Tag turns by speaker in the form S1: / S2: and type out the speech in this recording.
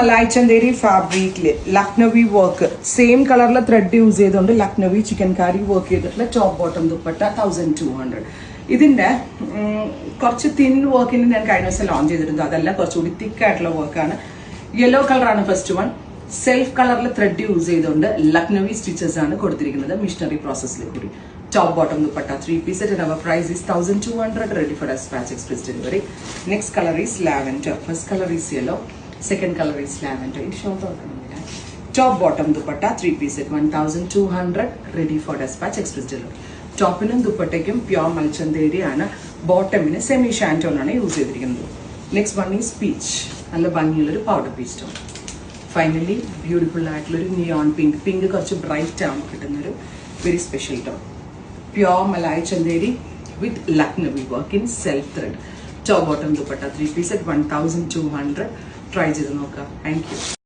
S1: Malai Chanderi fabric Lucknowi work. Same color la thread use ചെയ്തുകൊണ്ട് Lucknowi chicankari work ചെയ്തിട്ടുള്ള top bottom dupatta 1200. ഇതിന്റെ കുറച്ച് thin വർക്കിന് ഞാൻ കഴിഞ്ഞ ദിവസം ലോഞ്ച് ചെയ്തിരുന്നു. അതല്ല കുറച്ചുകൂടി തിക്ക് ആയിട്ടുള്ള വർക്കാണ്. യെല്ലോ കളറാണ് ഫസ്റ്റ് വൺ. സെൽഫ് കളറിൽ ത്രെഡ് യൂസ് ചെയ്തുകൊണ്ട് ലക്നവി സ്റ്റിച്ചസ് ആണ് കൊടുത്തിരിക്കുന്നത് മിഷണറി പ്രോസസ്സിൽ കൂടി. Top bottom dupatta 3 piece and our price is 1200 ready for dispatch express delivery. Next color is lavender. First color is yellow. Second color is lavender. In short top bottom dupatta 3 piece at 1200 ready for dispatch express delivery. Topinum dupattakkum pure malchanderi aanu, bottomine semi shanton aanu use cheyidirikkunnathu. Next one is peach, alla bhangiyulla oru powder peach tone. Finally beautiful aayittulla oru neon pink, pink korchu bright aanu kittunna oru very special tone. Pure malai chanderi with Lucknowi work in self thread. Top bottom dupatta 3 piece at 1200. Try ചെയ്ത് നോക്കുക. Thank you.